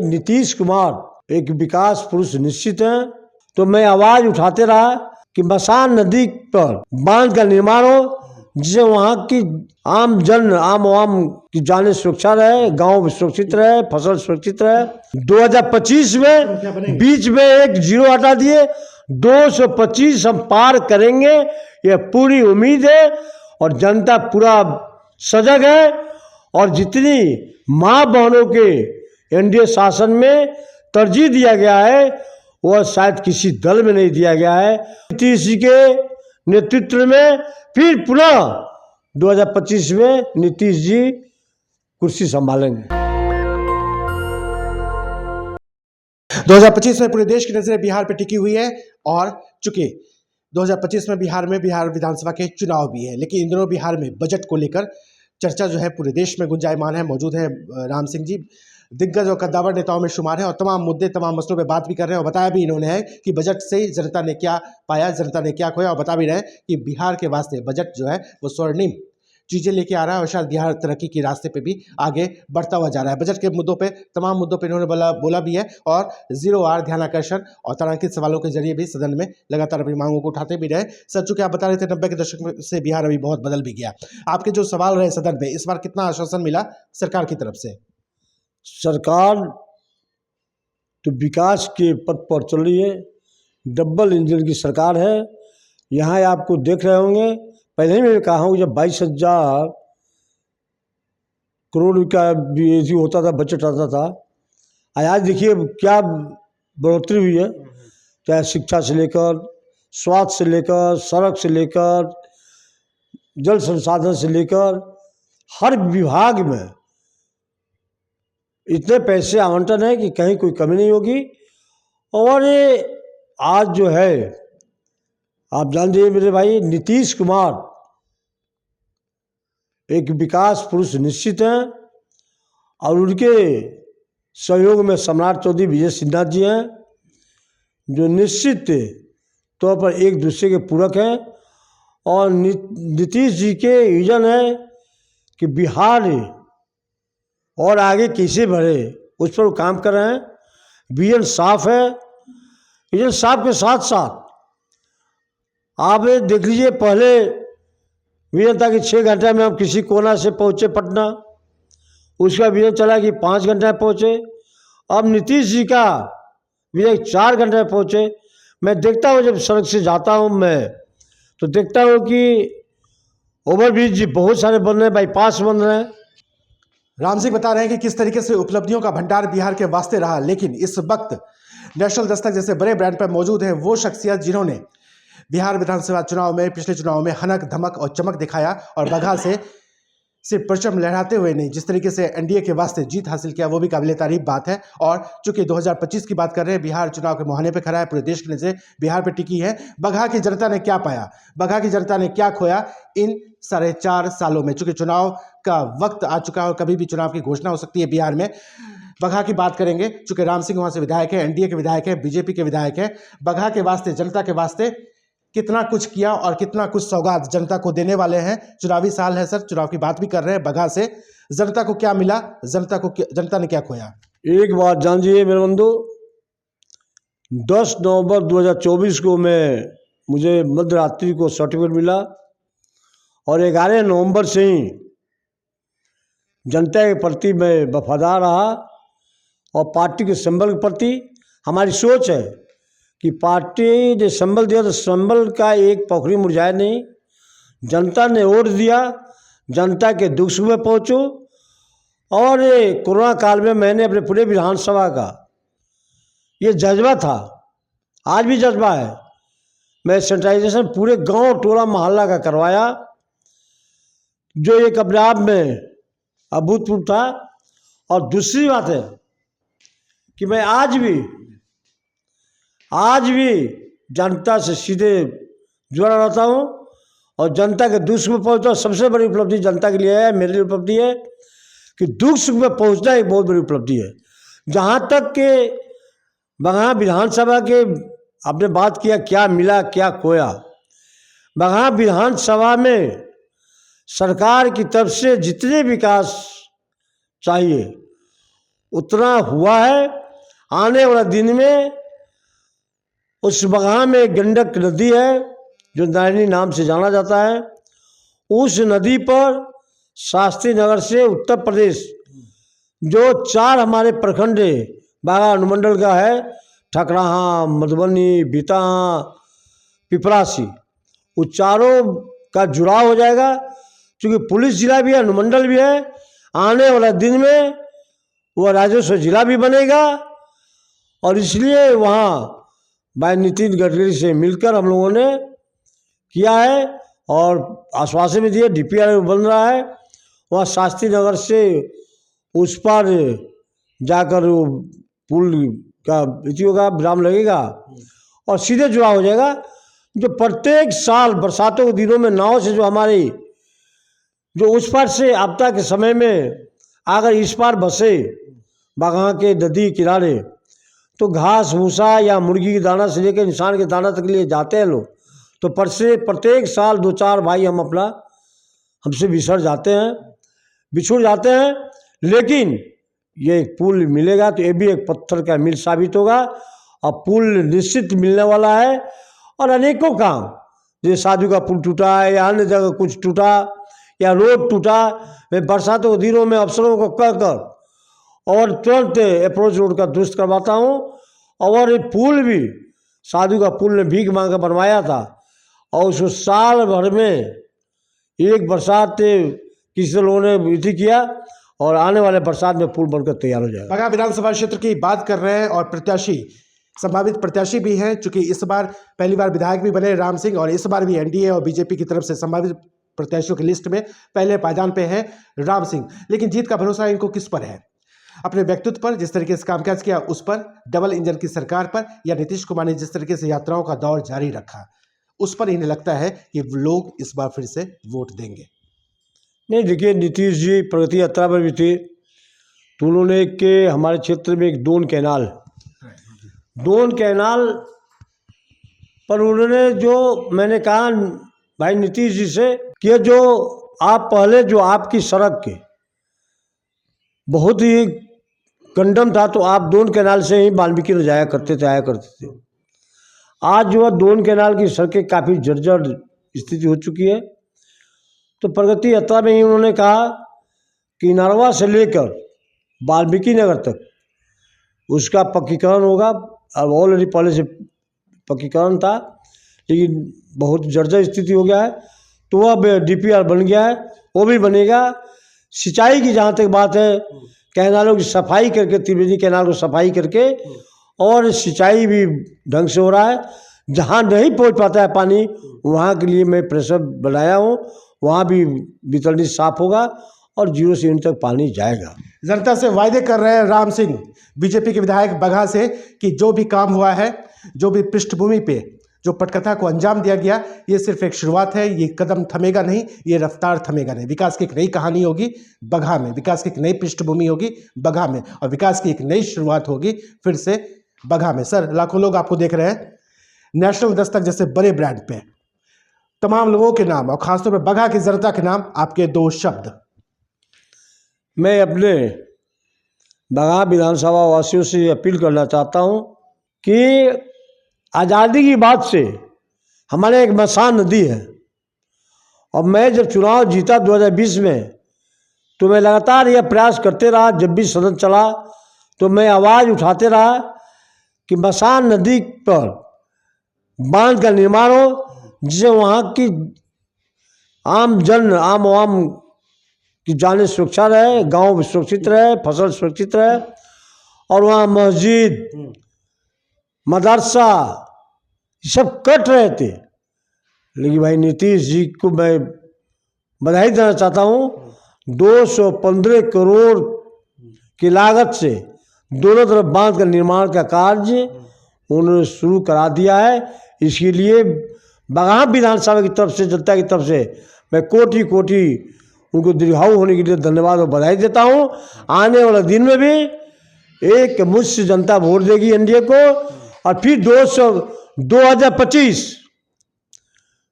नीतीश कुमार एक विकास पुरुष निश्चित है, तो मैं आवाज उठाते रहा कि मसान नदी पर बांध का निर्माण हो, जिससे वहाँ की आम आवाम की जाने सुरक्षा रहे, गांव सुरक्षित रहे, फसल सुरक्षित रहे। 2025 में बीच में एक जीरो हटा दिए, 225 हम पार करेंगे, यह पूरी उम्मीद है और जनता पूरा सजग है। और जितनी माँ बहनों के एनडीए शासन में तरजीह दिया गया है वह शायद किसी दल में नहीं दिया गया है। नीतीश जी के नेतृत्व में फिर पुनः 2025 में नीतीश जी कुर्सी संभालेंगे। 2025 में पूरे देश की नजरें बिहार पर टिकी हुई है और चूंकि 2025 में बिहार विधानसभा के चुनाव भी है, लेकिन इन दिनों बिहार में बजट को लेकर चर्चा जो है पूरे देश में गुंजायमान है। मौजूद है राम सिंह जी, दिग्गज और कद्दावर नेताओं में शुमार है और तमाम मुद्दे तमाम मसलों पे बात भी कर रहे हैं और बताया भी इन्होंने है कि बजट से जनता ने क्या पाया, जनता ने क्या खोया, और बता भी रहे हैं कि बिहार के वास्ते बजट जो है वो स्वर्णिम चीज़ें लेके आ रहा है और शायद बिहार तरक्की के रास्ते पे भी आगे बढ़ता हुआ जा रहा है। बजट के मुद्दों पे तमाम मुद्दों पे इन्होंने बोला भी है और जीरो आर ध्यानाकर्षण और तारांकित सवालों के जरिए भी सदन में लगातार अपनी मांगों को उठाते भी रहे। सर, चूंकि आप बता रहे थे 90 के दशक से बिहार अभी बहुत बदल भी गया, आपके जो सवाल रहे सदन में, इस बार कितना आश्वासन मिला सरकार की तरफ से? सरकार तो विकास के पथ पर चल रही है, डबल इंजन की सरकार है। यहाँ आपको देख रहे होंगे, पहले ही मैं कहा हूँ जब 22,000 करोड़ का भी होता था, बजट आता था, आज देखिए क्या बढ़ोतरी हुई है। चाहे शिक्षा से लेकर, स्वास्थ्य से लेकर, सड़क से लेकर, जल संसाधन से लेकर, हर विभाग में इतने पैसे आवंटन है कि कहीं कोई कमी नहीं होगी। और ये आज जो है आप जान दीजिए मेरे भाई, नीतीश कुमार एक विकास पुरुष निश्चित हैं और उनके सहयोग में सम्राट चौधरी विजय सिन्हा जी हैं, जो निश्चित तौर पर एक दूसरे के पूरक हैं। और नीतीश जी के विजन है कि बिहार और आगे कैसे बढ़े, उस पर वो काम कर रहे हैं। विजन साफ है। विजन साफ के साथ साथ आप देख लीजिए, पहले विजन था कि 6 घंटे में हम किसी कोना से पहुँचे पटना, उसका विजन चला कि 5 घंटे में पहुँचे। अब नीतीश जी का विजन 4 घंटे में पहुँचे। मैं देखता हूँ, जब सड़क से जाता हूँ मैं तो देखता हूँ कि ओवरब्रिज जी बहुत सारे बन रहे हैं, बाईपास बन रहे हैं। राम सिंह बता रहे हैं कि किस तरीके से उपलब्धियों का भंडार बिहार के वास्ते रहा, लेकिन इस वक्त नेशनल दस्तक जैसे बड़े ब्रांड पर मौजूद है वो शख्सियत जिन्होंने बिहार विधानसभा चुनाव में, पिछले चुनाव में हनक धमक और चमक दिखाया और बघा से सिर्फ परचम लहराते हुए नहीं, जिस तरीके से एनडीए के वास्ते जीत हासिल किया, वो भी काबिले तारीफ बात है। और चूंकि 2025 की बात कर रहे हैं, बिहार चुनाव के मुहाने पे खड़ा है, पूरे देश की नजर बिहार पे टिकी है। बघा की जनता ने क्या पाया, बघा की जनता ने क्या खोया इन 4.5 सालों में? चूंकि चुनाव का वक्त आ चुका है और कभी भी चुनाव की घोषणा हो सकती है बिहार में। बघा की बात करेंगे, चूंकि राम सिंह वहां से विधायक है, एनडीए के विधायक है, बीजेपी के विधायक है। बघा के वास्ते, जनता के वास्ते कितना कुछ किया और कितना कुछ सौगात जनता को देने वाले हैं। चुनावी साल है सर, चुनाव की बात भी कर रहे हैं। बघा से जनता को क्या मिला, जनता ने क्या खोया? एक बात जानिए मेरे बंधु, 10 नवंबर 2024 को मुझे मध्य रात्रि को सर्टिफिकेट मिला और 11 नवंबर से ही जनता के प्रति मैं वफादार रहा और पार्टी के संबल के प्रति हमारी सोच है कि पार्टी ने संबल दिया तो संबल का एक पोखरी मुरझाए नहीं। जनता ने वोट दिया, जनता के दुख सुख में पहुँचो। और कोरोना काल में मैंने अपने पूरे विधानसभा का ये जज्बा था, आज भी जज्बा है, मैं सैनिटाइजेशन पूरे गांव टोला मोहल्ला का करवाया, जो एक अपने आप में अभूतपूर्व था। और दूसरी बात है कि मैं आज भी जनता से सीधे जुड़ा रहता हूँ और जनता के दुख सुख में पहुँचता। सबसे बड़ी उपलब्धि जनता के लिए है, मेरे लिए उपलब्धि है कि दुख सुख में पहुँचना एक बहुत बड़ी उपलब्धि है। जहाँ तक के बघा विधानसभा के आपने बात किया क्या मिला क्या खोया, बघा विधानसभा में सरकार की तरफ से जितने विकास चाहिए उतना हुआ है। आने वाला दिन में उस बगहा में गंडक नदी है जो नारायणी नाम से जाना जाता है। उस नदी पर शास्त्री नगर से उत्तर प्रदेश जो 4 हमारे प्रखंड बागा अनुमंडल का है, ठकराहा, मधुबनी, बीताहा, पिपरासी, वो चारों का जुड़ाव हो जाएगा। क्योंकि पुलिस जिला भी है, अनुमंडल भी है। आने वाला दिन में वह राजस्व जिला भी बनेगा। और इसलिए वहाँ भाई नितिन गडकरी से मिलकर हम लोगों ने किया है और आश्वासन भी दिए। DPR बन रहा है। वहाँ शास्त्री नगर से उस पर जाकर वो पुल का इति होगा, विराम लगेगा और सीधे जुड़ा हो जाएगा। जो प्रत्येक साल बरसातों के दिनों में नाव से जो हमारी जो उस पार से आपदा के समय में अगर इस पार बसे बागा के नदी किनारे, तो घास भूसा या मुर्गी के दाना से लेकर इंसान के दाना तक लिए जाते हैं लोग। तो प्रत्येक साल 2-4 भाई हम अपना हमसे बिछड़ जाते हैं। लेकिन ये एक पुल मिलेगा तो ये भी एक पत्थर का मील साबित होगा। और पुल निश्चित मिलने वाला है। और अनेकों काम, जैसे साधु का पुल टूटा है या अन्य जगह कुछ टूटा या रोड टूटा, मैं बरसातों के दिनों में अफसरों को कहकर और तुरंत अप्रोच रोड का दुरुस्त करवाता हूँ। और ये पुल भी साधु का पुल ने भीख मांग कर बनवाया था और उसको साल भर में एक बरसात किसी लोगों ने विधि किया और आने वाले बरसात में पुल बनकर तैयार हो जाएगा। बगहा विधानसभा क्षेत्र की बात कर रहे हैं और प्रत्याशी, संभावित प्रत्याशी भी हैं, चूंकि इस बार पहली बार विधायक भी बने राम सिंह और इस बार भी NDA और BJP की तरफ से संभावित प्रत्याशियों की लिस्ट में पहले पायदान पे है राम सिंह। लेकिन जीत का भरोसा इनको किस पर है? अपने व्यक्तित्व पर, जिस तरीके से कामकाज किया उस पर, डबल इंजन की सरकार पर, या नीतीश कुमार ने जिस तरीके से यात्राओं का दौर जारी रखा उस पर इन्हें लगता है कि लोग इस बार फिर से वोट देंगे? नहीं, देखिए, नीतीश जी प्रगति यात्रा पर भी थे तो उन्होंने के हमारे क्षेत्र में एक डोन कैनाल पर उन्होंने जो मैंने कहा भाई नीतीश जी से कि जो आप पहले जो आपकी सड़क के बहुत ही कंडम था तो आप डोन कैनाल से ही वाल्मीकि में आया करते थे। आज जो है डोन कैनाल की सड़कें काफ़ी जर्जर स्थिति हो चुकी है। तो प्रगति यात्रा में ही उन्होंने कहा कि नरवा से लेकर वाल्मीकि नगर तक उसका पक्कीकरण होगा। अब ऑलरेडी पहले से पक्कीकरण था लेकिन बहुत जर्जर स्थिति हो गया है, तो अब DPR बन गया है, वो भी बनेगा। सिंचाई की जहाँ तक बात है, कैनालों की सफाई करके, त्रिवेणी कैनाल को सफाई करके और सिंचाई भी ढंग से हो रहा है। जहाँ नहीं पहुँच पाता है पानी वहाँ के लिए मैं प्रेशर बनाया हूँ, वहाँ भी वितरणी साफ होगा और 0 से यूनिट तक पानी जाएगा। जनता से वायदे कर रहे हैं राम सिंह, BJP के विधायक बगहा से, कि जो भी काम हुआ है, जो भी पृष्ठभूमि पे जो पटकथा को अंजाम दिया गया, ये सिर्फ एक शुरुआत है। ये कदम थमेगा नहीं, ये रफ्तार थमेगा नहीं। विकास की एक नई कहानी होगी बगहा में, विकास की एक नई पृष्ठभूमि होगी बगहा में और विकास की एक नई शुरुआत होगी फिर से बगहा में। सर, लाखों लोग आपको देख रहे हैं। नेशनल दस्तक जैसे बड़े ब्रांड पे तमाम लोगों के नाम और खासतौर पर बगहा की जनता के नाम, आपके 2 शब्द। मैं अपने बगहा विधानसभा वासियों से अपील करना चाहता हूँ कि आज़ादी की बात से हमारे एक मसान नदी है और मैं जब चुनाव जीता 2020 में तो मैं लगातार यह प्रयास करते रहा। जब भी सदन चला तो मैं आवाज़ उठाते रहा कि मसान नदी पर बांध का निर्माण हो, जिससे वहाँ की आम आवाम की जाने सुरक्षा रहे, गांव सुरक्षित रहे, फसल सुरक्षित रहे और वहाँ मस्जिद, मदरसा ये सब कट रहे थे। लेकिन भाई नीतीश जी को मैं बधाई देना चाहता हूँ। 215 करोड़ की लागत से दोनों तरफ बांध का निर्माण का कार्य उन्होंने शुरू करा दिया है। इसके लिए बगहा विधानसभा की तरफ से, जनता की तरफ से मैं कोटि कोटि उनको दीर्घायु होने के लिए धन्यवाद और बधाई देता हूँ। आने वाले दिन में भी एक मुझसे जनता वोट देगी NDA को और फिर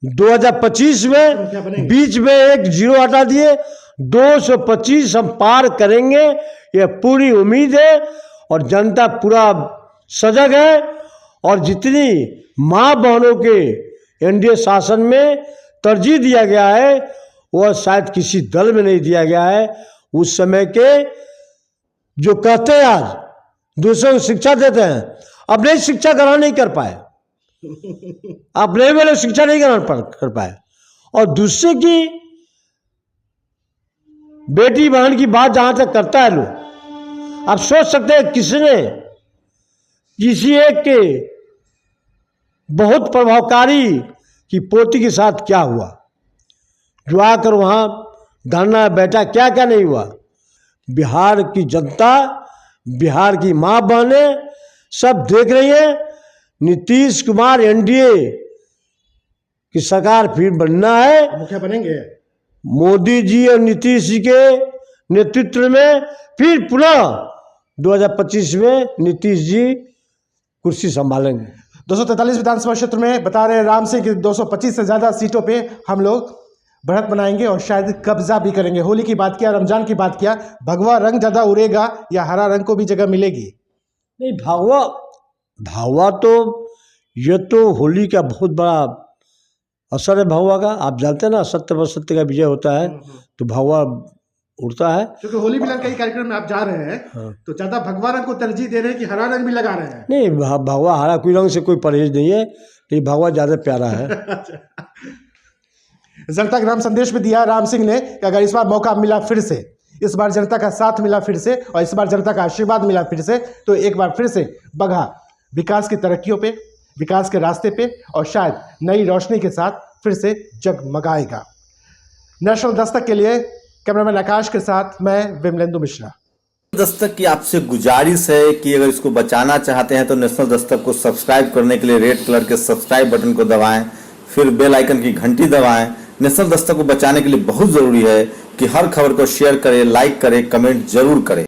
2025 में बीच में एक 0 हटा दिए, 225 हम पार करेंगे। यह पूरी उम्मीद है और जनता पूरा सजग है। और जितनी माँ बहनों के एनडीए शासन में तरजीह दिया गया है वह शायद किसी दल में नहीं दिया गया है। उस समय के जो कहते हैं आज दूसरों को शिक्षा देते हैं, अपने शिक्षा ग्रहण नहीं कर पाए, अपने वाले शिक्षा नहीं ग्रहण कर पाए और दूसरे की बेटी बहन की बात जहां तक करता है लोग, आप सोच सकते हैं किसने किसी एक के बहुत प्रभावकारी की पोती के साथ क्या हुआ, जो आकर वहां धरना बैठा, क्या क्या नहीं हुआ। बिहार की जनता, बिहार की माँ बहनें सब देख रही है। नीतीश कुमार एनडीए की सरकार फिर बनना है, मुखिया बनेंगे। मोदी जी और नीतीश जी के नेतृत्व में फिर पुनः 2025 में नीतीश जी कुर्सी संभालेंगे। 243 विधानसभा क्षेत्र में बता रहे हैं राम सिंह कि 225 से ज़्यादा सीटों पे हम लोग बढ़त बनाएंगे और शायद कब्जा भी करेंगे। होली की बात किया, रमजान की बात किया, भगवा रंग ज़्यादा उड़ेगा या हरा रंग को भी जगह मिलेगी? नहीं, भगवा तो ये तो होली का बहुत बड़ा असर है भगवा का। आप जानते हैं ना, असत्य पर सत्य का विजय होता है तो भगवा उड़ता है। क्योंकि होली मिलन कई कार्यक्रम में आप जा रहे हैं, हाँ। तो ज़्यादा भगवा रंग को तरजीह दे रहे हैं कि हरा रंग भी लगा रहे हैं? नहीं, भगवा हरा कोई रंग से कोई परहेज नहीं है, लेकिन भगवा ज़्यादा प्यारा है। जनता के नाम संदेश में दिया राम सिंह ने कि अगर इस बार मौका मिला फिर से, इस बार जनता का साथ मिला फिर से और इस बार जनता का आशीर्वाद मिला फिर से, तो एक बार फिर से बगहा विकास की तरक्कियों पे, विकास के रास्ते पे और शायद नई रोशनी के साथ फिर से जगमगाएगा। नेशनल दस्तक के लिए कैमरामैन आकाश के साथ मैं विमलेंदु मिश्रा। दस्तक की आपसे गुजारिश है कि अगर इसको बचाना चाहते हैं तो नेशनल दस्तक को सब्सक्राइब करने के लिए रेड कलर के सब्सक्राइब बटन को दबाएं, फिर बेल आइकन की घंटी दबाएं। नेशनल दस्तक को बचाने के लिए बहुत जरूरी है कि हर खबर को शेयर करें, लाइक करें, कमेंट जरूर करें।